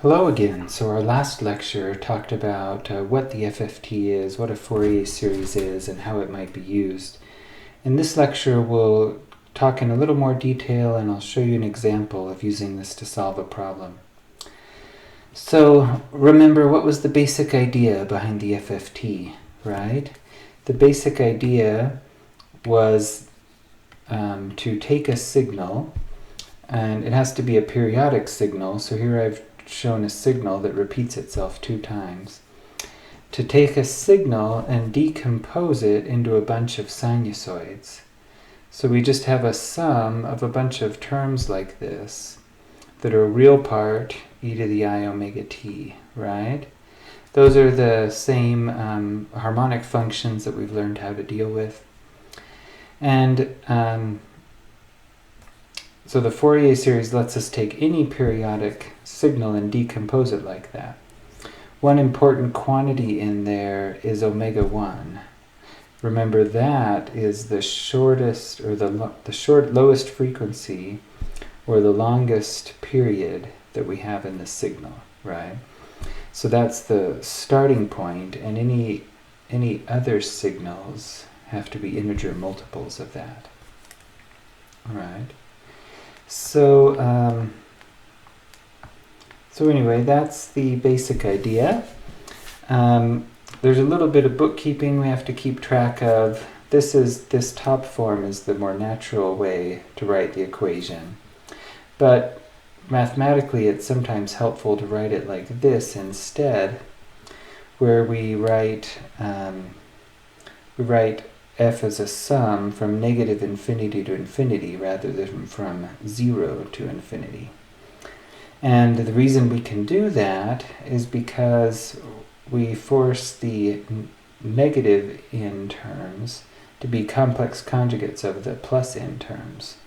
Hello again. So our last lecture talked about what the FFT is, what a Fourier series is, and how it might be used. In this lecture we'll talk in a little more detail and I'll show you an example of using this to solve a problem. So remember, what was the basic idea behind the FFT, right? The basic idea was to take a signal, and it has to be a periodic signal, so here I've shown a signal that repeats itself 2 times. To take a signal and decompose it into a bunch of sinusoids. So we just have a sum of a bunch of terms like this that are a real part, e to the I omega t, right? Those are the same harmonic functions that we've learned how to deal with. And so the Fourier series lets us take any periodic signal and decompose it like that. One important quantity in there is omega 1. Remember, that is the shortest, or the lowest frequency, or the longest period that we have in the signal, right? So that's the starting point, and any other signals have to be integer multiples of that. All right. So anyway, that's the basic idea. There's a little bit of bookkeeping we have to keep track of. This top form is the more natural way to write the equation. But mathematically, it's sometimes helpful to write it like this instead, where we write f as a sum from negative infinity to infinity rather than from 0 to infinity. And the reason we can do that is because we force the negative n terms to be complex conjugates of the plus n terms.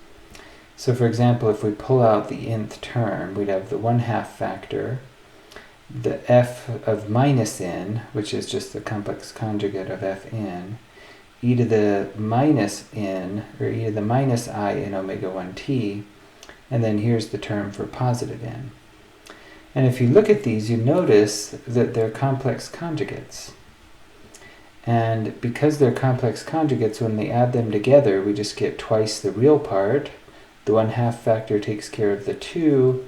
So for example, if we pull out the nth term, we'd have the 1/2 factor, the f of minus n, which is just the complex conjugate of fn, e to the minus n, or e to the minus I in omega 1t, and then here's the term for positive n. And if you look at these, you notice that they're complex conjugates. And because they're complex conjugates, when they add them together, we just get twice the real part. The 1/2 factor takes care of the 2,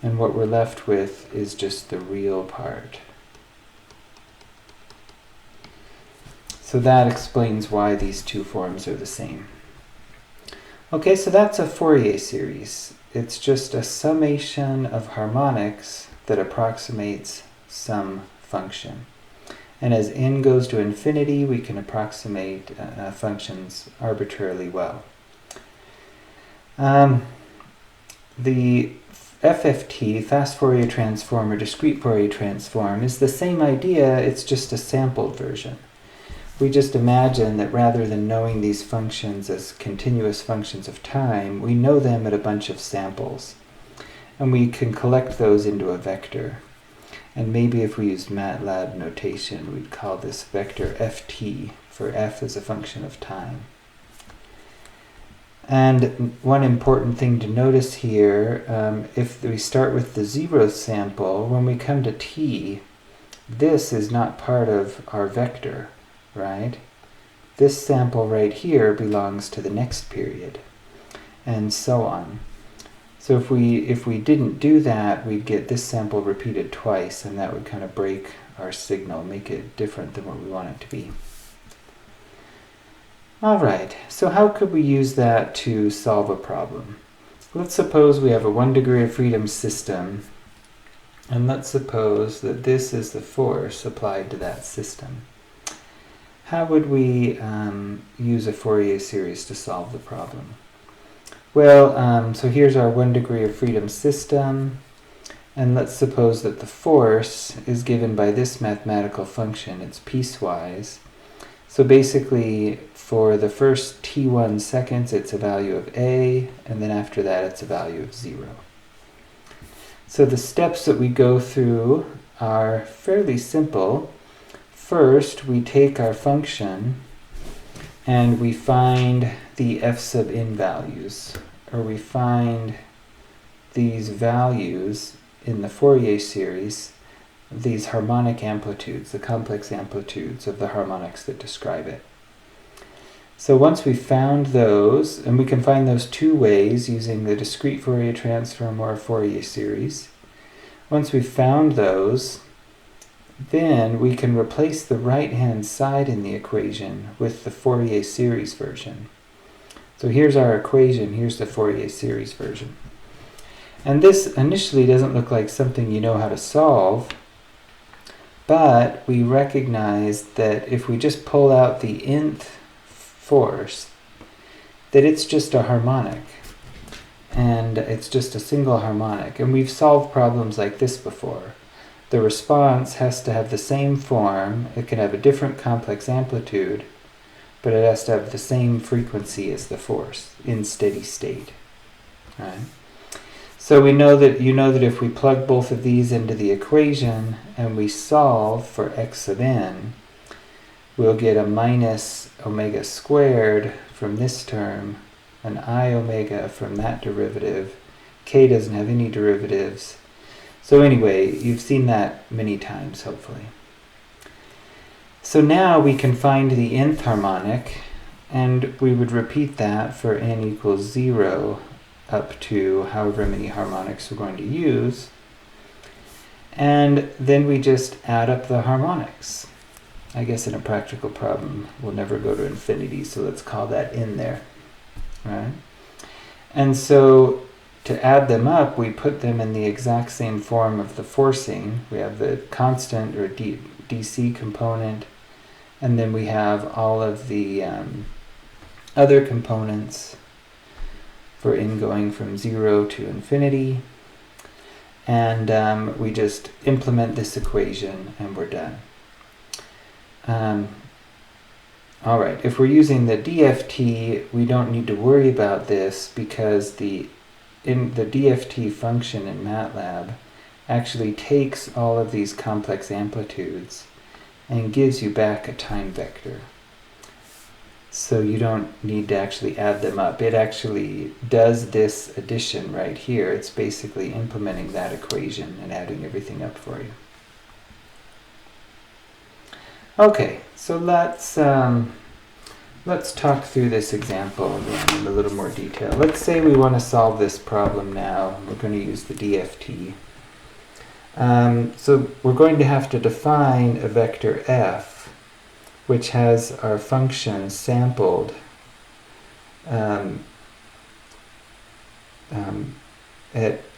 and what we're left with is just the real part. So that explains why these two forms are the same. Okay, so that's a Fourier series. It's just a summation of harmonics that approximates some function. And as n goes to infinity, we can approximate functions arbitrarily well. The FFT, Fast Fourier Transform, or Discrete Fourier Transform, is the same idea, it's just a sampled version. We just imagine that rather than knowing these functions as continuous functions of time, we know them at a bunch of samples. And we can collect those into a vector. And maybe if we used Matlab notation, we'd call this vector ft, for f as a function of time. And one important thing to notice here, if we start with the 0th sample, when we come to t, this is not part of our vector. Right? This sample right here belongs to the next period, and so on. So if we didn't do that, we'd get this sample repeated twice, and that would kind of break our signal, make it different than what we want it to be. All right, so how could we use that to solve a problem? Let's suppose we have a 1 degree of freedom system, and let's suppose that this is the force applied to that system. How would we use a Fourier series to solve the problem? Well, so here's our 1 degree of freedom system, and let's suppose that the force is given by this mathematical function. It's piecewise. So basically, for the first t1 seconds, it's a value of a, and then after that, it's a value of 0. So the steps that we go through are fairly simple. First, we take our function and we find the f sub n values, or we find these values in the Fourier series these harmonic amplitudes, the complex amplitudes of the harmonics that describe it. So once we've found those, and we can find those two ways using the discrete Fourier transform or Fourier series. Once we've found those, then we can replace the right-hand side in the equation with the Fourier series version. So here's our equation, here's the Fourier series version. And this initially doesn't look like something you know how to solve, but we recognize that if we just pull out the nth force, that it's just a harmonic. And it's just a single harmonic. And we've solved problems like this before. The response has to have the same form. It can have a different complex amplitude, but it has to have the same frequency as the force in steady state. Right? So we know that if we plug both of these into the equation and we solve for x sub n, we'll get a minus omega squared from this term, an I omega from that derivative. K doesn't have any derivatives. So anyway, you've seen that many times, hopefully. So now we can find the nth harmonic, and we would repeat that for n equals 0 up to however many harmonics we're going to use. And then we just add up the harmonics. I guess in a practical problem, we'll never go to infinity, so let's call that in there. Right? And so to add them up, we put them in the exact same form of the forcing. We have the constant or DC component, and then we have all of the other components for n going from 0 to infinity. And we just implement this equation and we're done. All right, if we're using the DFT, we don't need to worry about this because the DFT function in Matlab actually takes all of these complex amplitudes and gives you back a time vector. So you don't need to actually add them up. It actually does this addition right here. It's basically implementing that equation and adding everything up for you. Okay, so let's talk through this example again in a little more detail. Let's say we want to solve this problem now. We're going to use the DFT. So we're going to have to define a vector f, which has our function sampled at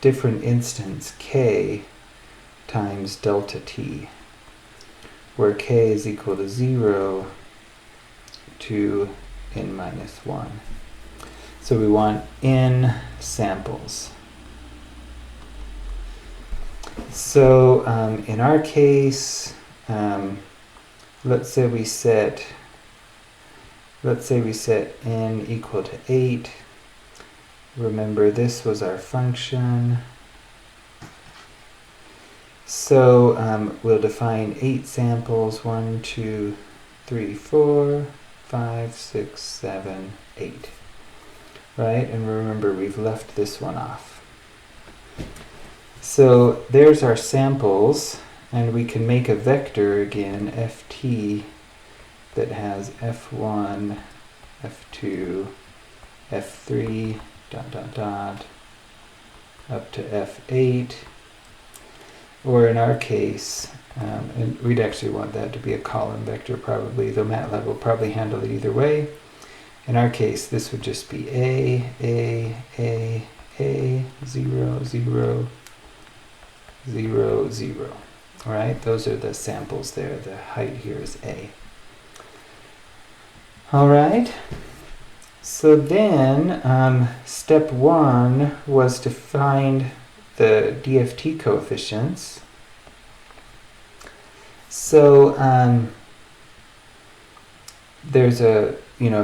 different instants k times delta t, where k is equal to 0 to n minus 1. So we want n samples. So in our case, let's say we set n equal to 8. Remember, this was our function. So we'll define 8 samples, 1, 2, 3, 4, 5, 6, 7, 8. Right? And remember, we've left this one off. So there's our samples, and we can make a vector again, ft, that has f1, f2, f3, dot, dot, dot, up to f8. Or in our case, and we'd actually want that to be a column vector probably, though MATLAB will probably handle it either way. In our case, this would just be A, 0, 0, 0, 0. All right, those are the samples there. The height here is A. All right, so then step 1 was to find the DFT coefficients. So there's a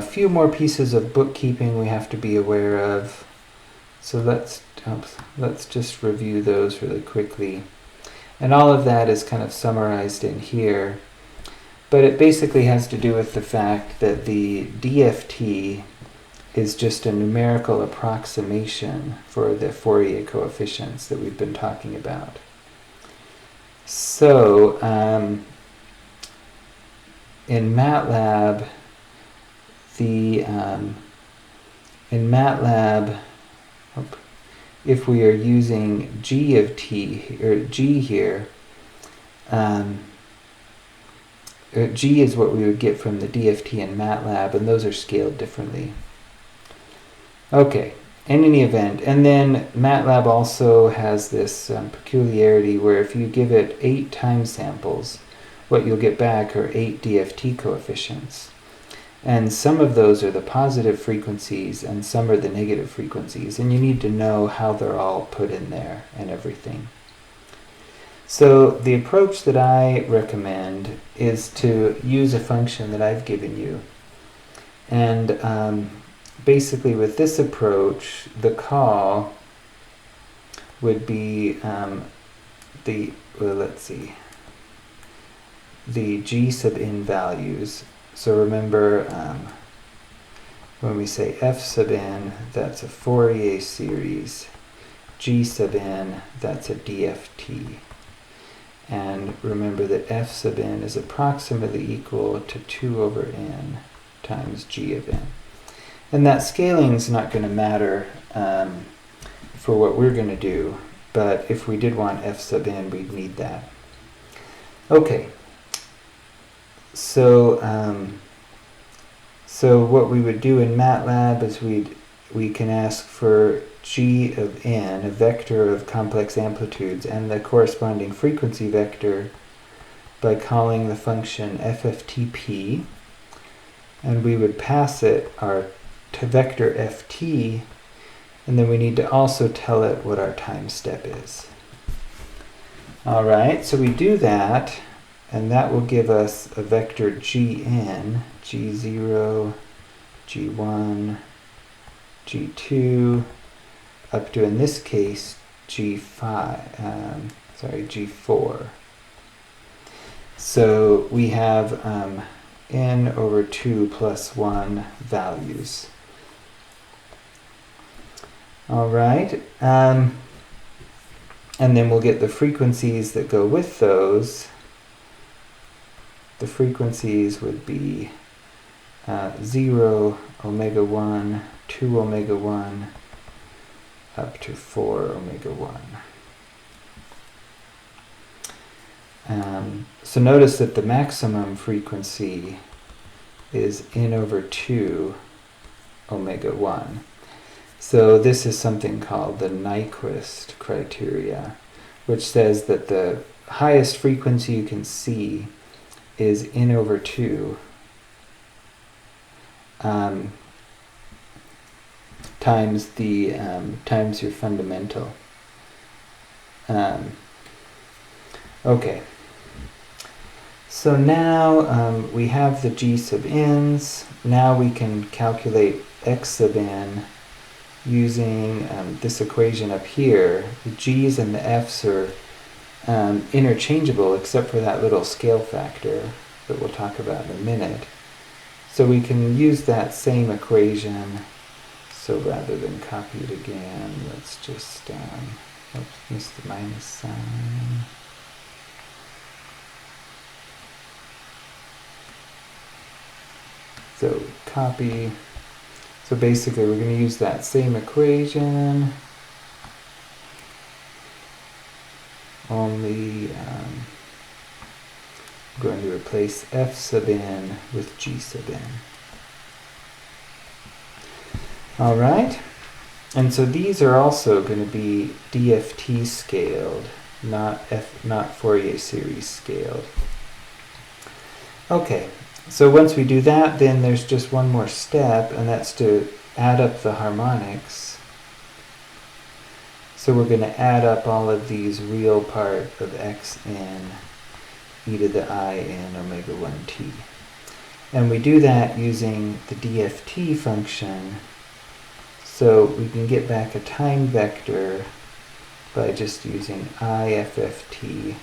few more pieces of bookkeeping we have to be aware of. So let's just review those really quickly. And all of that is kind of summarized in here. But it basically has to do with the fact that the DFT is just a numerical approximation for the Fourier coefficients that we've been talking about. So in MATLAB, if we are using g of t, or g here, g is what we would get from the DFT in MATLAB, and those are scaled differently. Okay, in any event, and then MATLAB also has this peculiarity where if you give it 8 time samples, what you'll get back are 8 DFT coefficients. And some of those are the positive frequencies and some are the negative frequencies, and you need to know how they're all put in there and everything. So the approach that I recommend is to use a function that I've given you. And basically with this approach, the call would be the g sub n values. So remember, when we say f sub n, that's a Fourier series. G sub n, that's a DFT. And remember that f sub n is approximately equal to 2 over n times g of n. And that scaling is not going to matter for what we're going to do, but if we did want f sub n, we'd need that. Okay. So what we would do in MATLAB is we can ask for g of n, a vector of complex amplitudes, and the corresponding frequency vector by calling the function FFTP, and we would pass it our vector ft, and then we need to also tell it what our time step is. Alright, so we do that, and that will give us a vector gn, g0, g1, g2, up to, in this case, g4. So we have n over 2 plus 1 values. All right, and then we'll get the frequencies that go with those. The frequencies would be 0, omega 1, 2 omega 1, up to 4 omega 1. So notice that the maximum frequency is n over 2 omega 1. So this is something called the Nyquist criteria, which says that the highest frequency you can see is n over 2 times the times your fundamental. Okay. So now we have the g sub n's. Now we can calculate x sub n using this equation up here. The g's and the f's are interchangeable except for that little scale factor that we'll talk about in a minute. So we can use that same equation. So rather than copy it again, let's just oops, missed the minus sign. So copy. So basically we're going to use that same equation, only I'm going to replace f sub n with g sub n. Alright, and so these are also going to be DFT scaled, not Fourier series scaled. Okay. So once we do that, then there's just one more step, and that's to add up the harmonics. So we're going to add up all of these real part of xn e to the I n omega 1t. And we do that using the DFT function, so we can get back a time vector by just using IFFT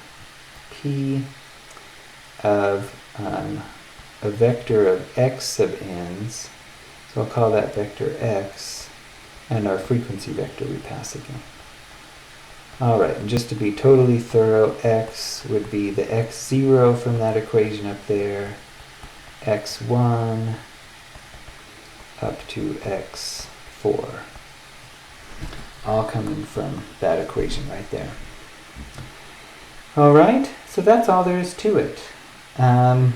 p of a vector of x sub n's. So I'll call that vector x, and our frequency vector we pass again. Alright, and just to be totally thorough, x would be the x0 from that equation up there, x1 up to x4. All coming from that equation right there. Alright, so that's all there is to it. And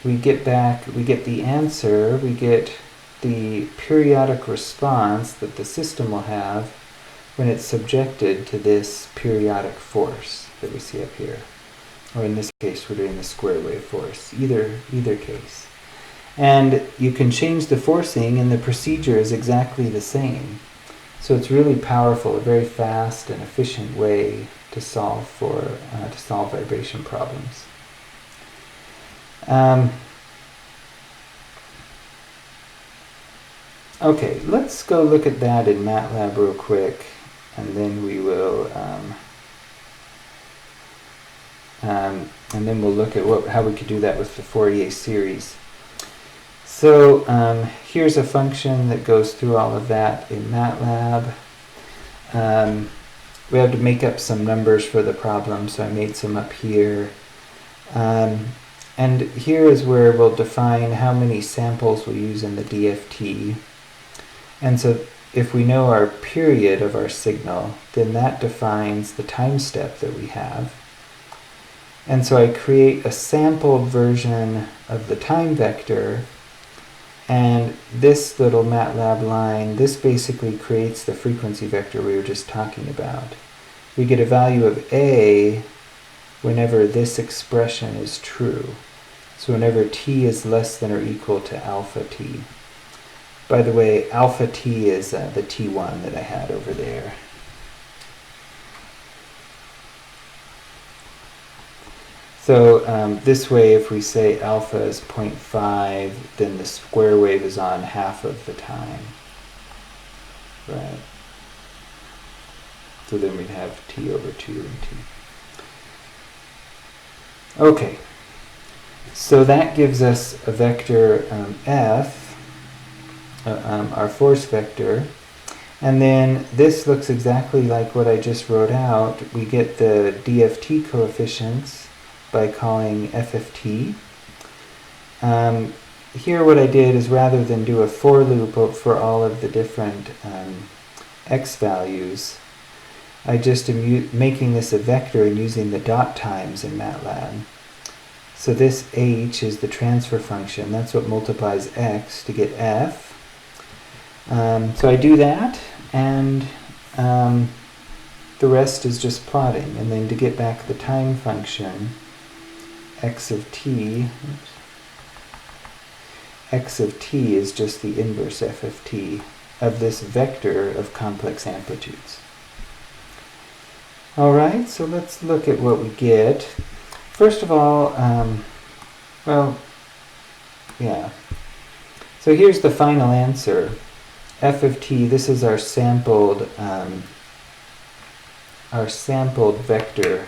we get the answer, we get the periodic response that the system will have when it's subjected to this periodic force that we see up here. Or in this case, we're doing the square wave force, either case. And you can change the forcing, and the procedure is exactly the same. So it's really powerful, a very fast and efficient way to solve vibration problems. Okay, let's go look at that in Matlab real quick, and then we will look at how we could do that with the Fourier series. So here's a function that goes through all of that in Matlab. We have to make up some numbers for the problem, so I made some up here. And here is where we'll define how many samples we'll use in the DFT. And so if we know our period of our signal, then that defines the time step that we have. And so I create a sampled version of the time vector, and this little Matlab line, this basically creates the frequency vector we were just talking about. We get a value of A whenever this expression is true. So whenever t is less than or equal to alpha t. By the way, alpha t is the t1 that I had over there. So this way, if we say alpha is 0.5, then the square wave is on half of the time. Right? So then we'd have t over 2 and t. Okay. So that gives us a vector f, our force vector. And then this looks exactly like what I just wrote out. We get the DFT coefficients by calling FFT. Here what I did is, rather than do a for loop for all of the different x values, I just am making this a vector and using the dot times in Matlab. So this h is the transfer function. That's what multiplies x to get f. So I do that, and the rest is just plotting. And then to get back the time function, x of t is just the inverse f of t of this vector of complex amplitudes. Alright, so let's look at what we get. First of all, so here's the final answer. F of t, this is our sampled vector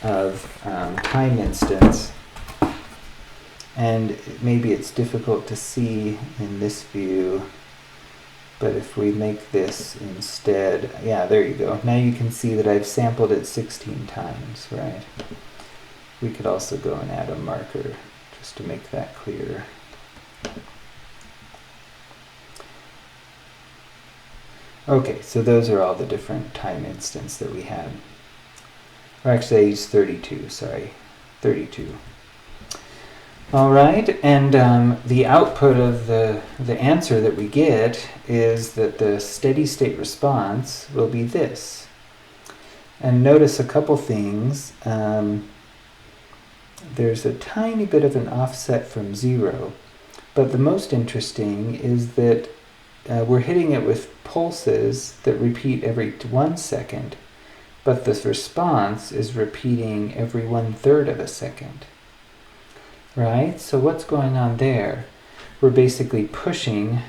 of time instance. And maybe it's difficult to see in this view, but if we make this instead, yeah, there you go. Now you can see that I've sampled it 16 times, right? We could also go and add a marker just to make that clearer. Okay, so those are all the different time instants that we had. Or actually I used 32, sorry, 32. All right, and the output of the answer that we get is that the steady state response will be this. And notice a couple things. There's a tiny bit of an offset from 0, but the most interesting is that we're hitting it with pulses that repeat every 1 second, but the response is repeating every 1/3 of a second. Right? So what's going on there? We're basically pushing,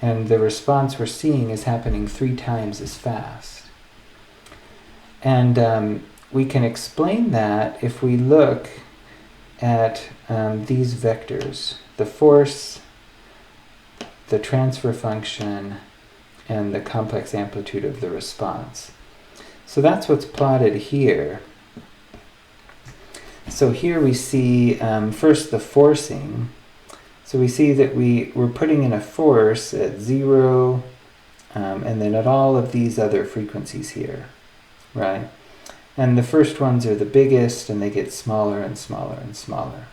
and the response we're seeing is happening 3 times as fast. And we can explain that if we look at these vectors, the force, the transfer function, and the complex amplitude of the response. So that's what's plotted here. So here we see first the forcing. So we see that we're putting in a force at 0, and then at all of these other frequencies here, right? And the first ones are the biggest, and they get smaller and smaller and smaller.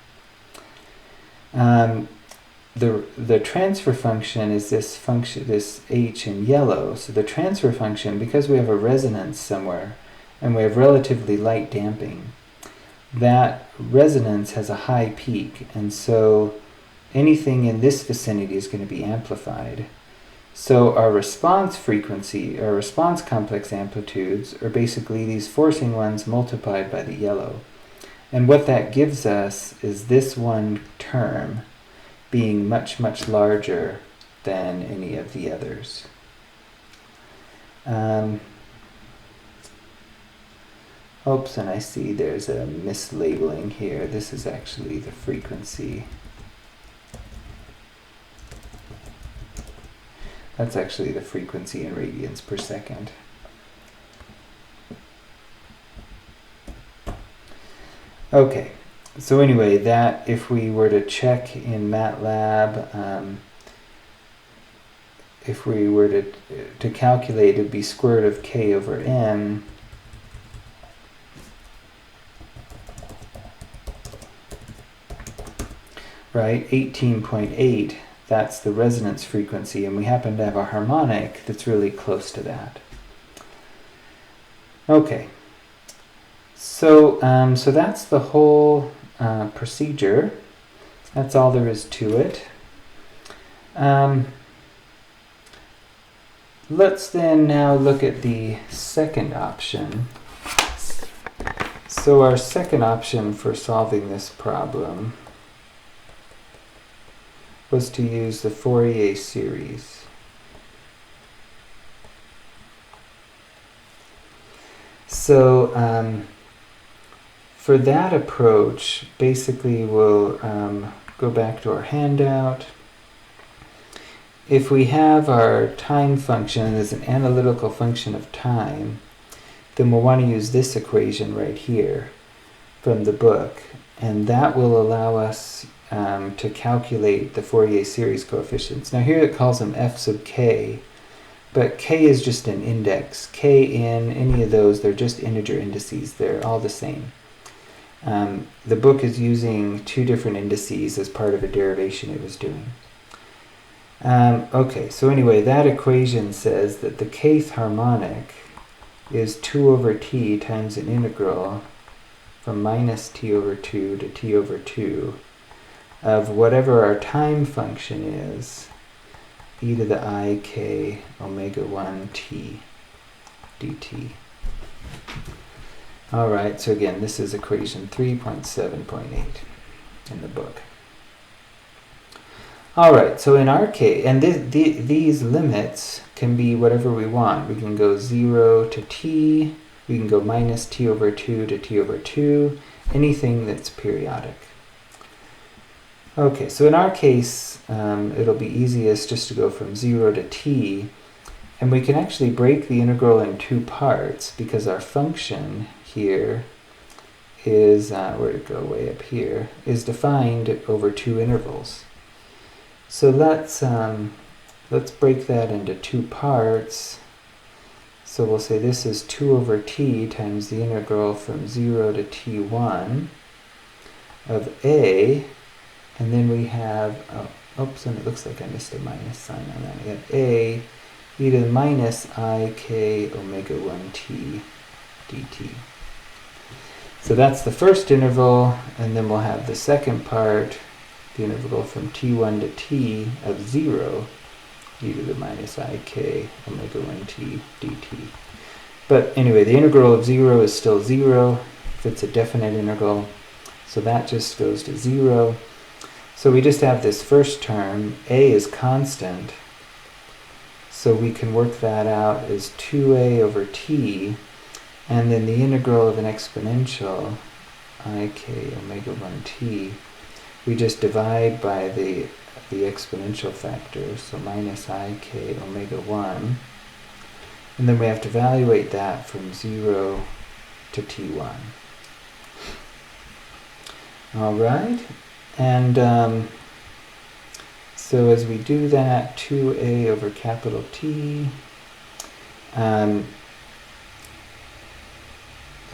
The transfer function is this function, this h in yellow. So the transfer function, because we have a resonance somewhere, and we have relatively light damping, that resonance has a high peak, and so anything in this vicinity is going to be amplified. So our response frequency, our response complex amplitudes, are basically these forcing ones multiplied by the yellow. And what that gives us is this one term being much, much larger than any of the others. Oops, and I see there's a mislabeling here. This is actually the frequency. That's actually the frequency in radians per second. Okay, so anyway, that if we were to check in Matlab, if we were to calculate, it would be square root of k over n. Right, 18.8. That's the resonance frequency, and we happen to have a harmonic that's really close to that. Okay, so so that's the whole procedure. That's all there is to it. Let's then now look at the second option. So our second option for solving this problem was to use the Fourier series. So for that approach, basically we'll go back to our handout. If we have our time function as an analytical function of time, then we'll want to use this equation right here from the book, and that will allow us to calculate the Fourier series coefficients. Now here it calls them f sub k, but k is just an index. K in any of those, they're just integer indices. They're all the same. The book is using two different indices as part of a derivation it was doing. Okay, so anyway, that equation says that the kth harmonic is 2 over t times an integral from minus t over 2 to t over 2 of whatever our time function is, e to the I k omega 1 t dt. Alright, so again, this is equation 3.7.8 in the book. Alright, so in our case, and these limits can be whatever we want. We can go 0 to t, we can go minus t over 2 to t over 2, anything that's periodic. Okay, so in our case, it'll be easiest just to go from 0 to t, and we can actually break the integral in two parts because our function here is, where'd it go, way up here, is defined over two intervals. So let's break that into two parts. So we'll say this is 2 over t times the integral from 0 to t1 of a, and then we have, oops, and it looks like I missed a minus sign on that. We have a e to the minus I k omega 1 t dt. So that's the first interval, and then we'll have the second part, the integral from t1 to t of 0 e to the minus I k omega 1 t dt. But anyway, the integral of 0 is still 0 if it's a definite integral, so that just goes to 0. So we just have this first term, a is constant, so we can work that out as 2a over t, and then the integral of an exponential ik omega 1t, we just divide by the exponential factor, so minus ik omega 1, and then we have to evaluate that from 0 to t1. All right, and so as we do that, 2a over capital T,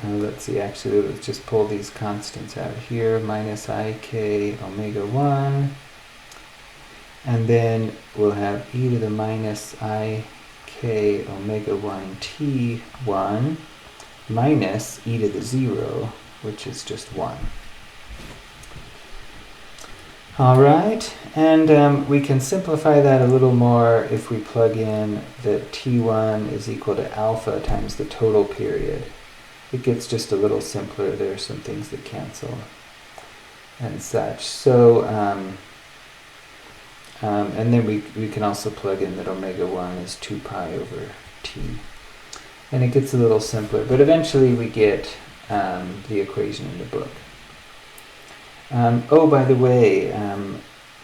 let's see, actually, let's just pull these constants out here, minus ik omega 1, and then we'll have e to the minus ik omega 1 t1 minus e to the 0, which is just 1. All right, and we can simplify that a little more if we plug in that t1 is equal to alpha times the total period. It gets just a little simpler. There are some things that cancel and such. So, and then we can also plug in that omega 1 is 2 pi over t. And it gets a little simpler, but eventually we get the equation in the book. Oh, by the way,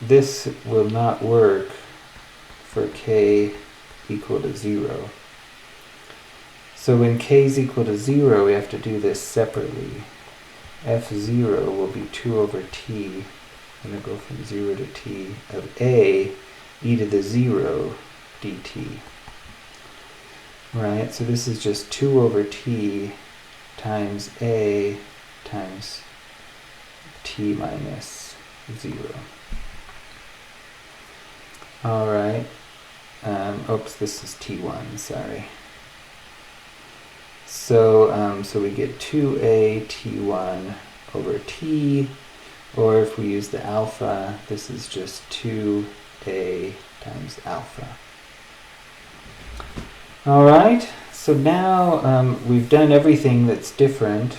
this will not work for k equal to 0. So when k is equal to 0, we have to do this separately. f0 will be 2 over t, I'm going to go from 0 to t, of a e to the 0 dt. Right, so this is just 2 over t times a times t minus 0. All right. Oops, this is t1, sorry. So, so we get 2a t1 over t, or if we use the alpha, this is just 2a times alpha. All right, so now we've done everything that's different.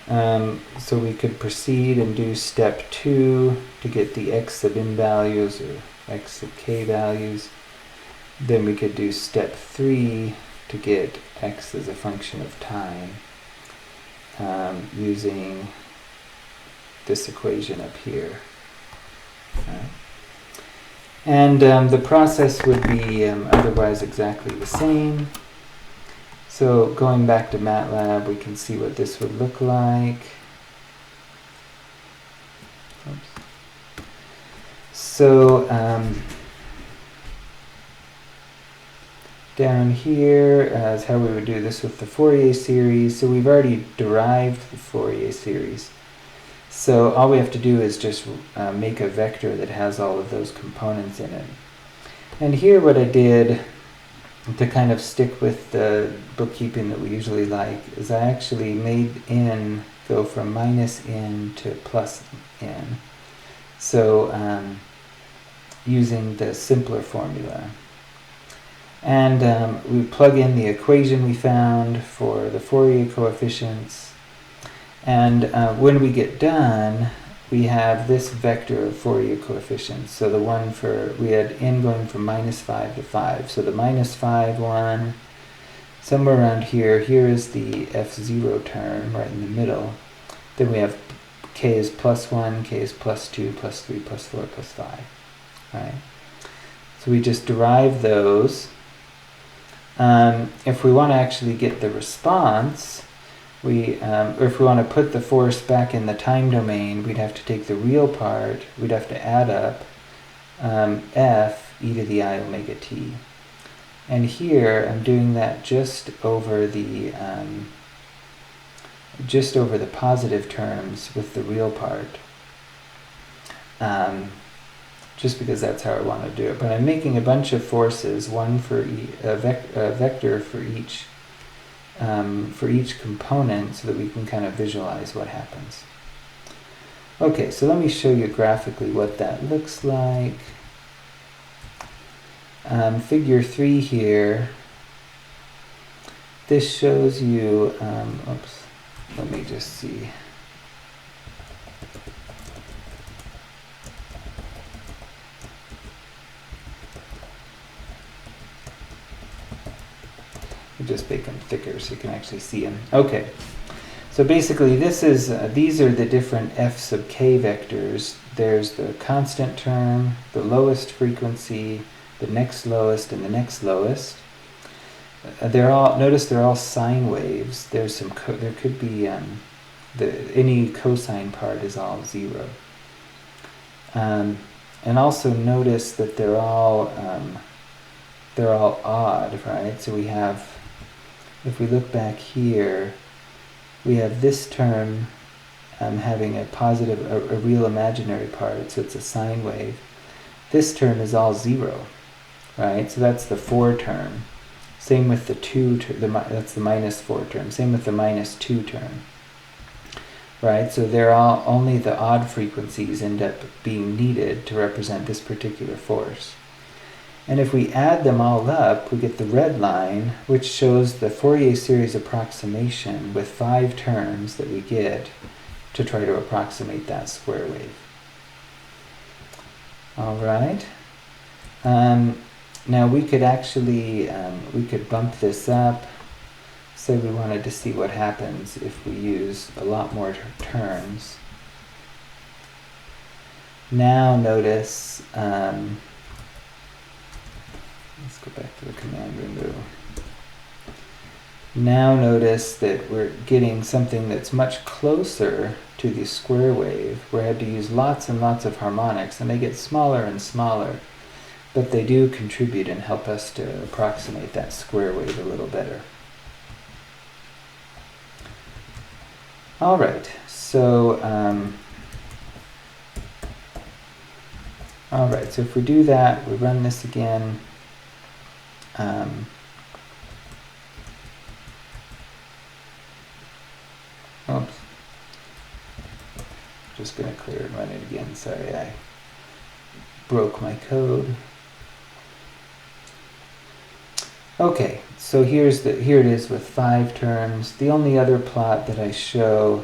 So we could proceed and do step 2 to get the x sub n values or x sub k values. Then we could do step 3 to get x as a function of time using this equation up here. And the process would be otherwise exactly the same. So going back to Matlab, we can see what this would look like. Oops. So down here is how we would do this with the Fourier series. So we've already derived the Fourier series. So all we have to do is just make a vector that has all of those components in it. And here what I did, to kind of stick with the bookkeeping that we usually like, is I actually made n go from minus n to plus n. So using the simpler formula. And we plug in the equation we found for the Fourier coefficients. And when we get done, we have this vector of Fourier coefficients. So the one for, we had n going from minus 5 to 5. So the minus 5 one, somewhere around here, here is the f0 term right in the middle. Then we have k is plus 1, k is plus 2, plus 3, plus 4, plus 5. Right? So we just derive those. If we want to actually get the response, or if we want to put the force back in the time domain, we'd have to take the real part, we'd have to add up f e to the I omega t. And here I'm doing that just over the positive terms with the real part. Just because that's how I want to do it. But I'm making a bunch of forces, one for a vector for each component, so that we can kind of visualize what happens. Okay, so let me show you graphically what that looks like. Figure 3 here. This shows you, oops, let me just see. Just make them thicker so you can actually see them. Okay, So basically this is, these are the different f sub k vectors. There's the constant term, the lowest frequency, the next lowest, and the next lowest. Notice they're all sine waves. There's some, there could be, any cosine part is all 0. And also notice that they're all odd, right? So we have, if we look back here, we have this term having a positive, a real imaginary part, so it's a sine wave. This term is all 0, right? So that's the 4 term. Same with the 2 term, that's the minus 4 term. Same with the minus 2 term, right? So they're all, only the odd frequencies end up being needed to represent this particular force. And if we add them all up, we get the red line, which shows the Fourier series approximation with 5 terms that we get to try to approximate that square wave. All right. Now we could actually, we could bump this up. Say we wanted to see what happens if we use a lot more terms. Now notice, let's go back to the command window. Now notice that we're getting something that's much closer to the square wave. We had to use lots and lots of harmonics, and they get smaller and smaller, but they do contribute and help us to approximate that square wave a little better. All right, so so if we do that, we run this again. Oops. Just going to clear and run it again. Sorry, I broke my code. Okay, so here it is with 5 terms. The only other plot that I show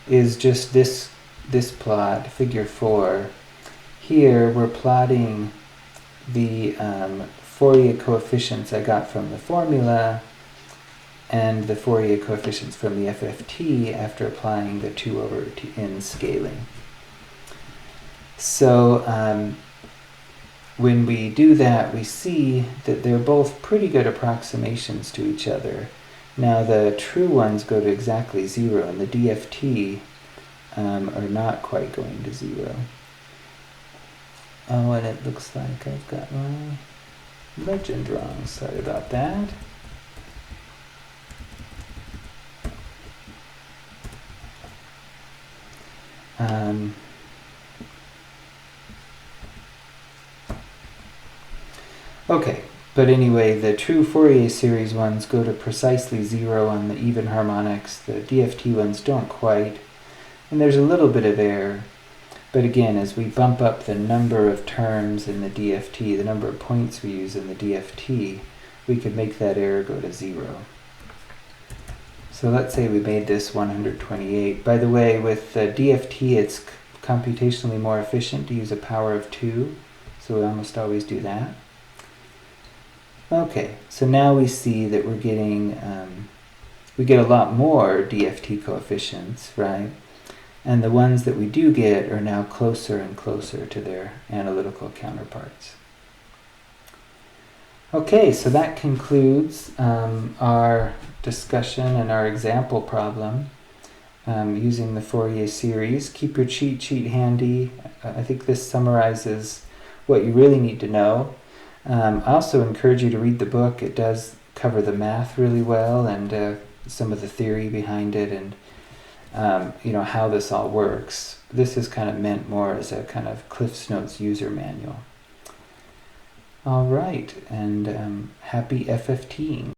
is just this plot, figure 4. Here we're plotting the Fourier coefficients I got from the formula and the Fourier coefficients from the FFT after applying the 2/n scaling. So when we do that, we see that they're both pretty good approximations to each other. Now the true ones go to exactly 0, and the DFT are not quite going to 0. Oh, and it looks like I've got my legend wrong. Sorry about that. Okay, but anyway, the true Fourier series ones go to precisely 0 on the even harmonics. The DFT ones don't quite, and there's a little bit of error. But again, as we bump up the number of terms in the DFT, the number of points we use in the DFT, we could make that error go to 0. So let's say we made this 128. By the way, with the DFT, it's computationally more efficient to use a power of 2, so we almost always do that. Okay, so now we see that we're getting, we get a lot more DFT coefficients, right? And the ones that we do get are now closer and closer to their analytical counterparts. Okay, so that concludes our discussion and our example problem using the Fourier series. Keep your cheat sheet handy. I think this summarizes what you really need to know. I also encourage you to read the book. It does cover the math really well and some of the theory behind it and you know, how this all works. This is kind of meant more as a kind of CliffsNotes user manual. All right, and happy FFTing.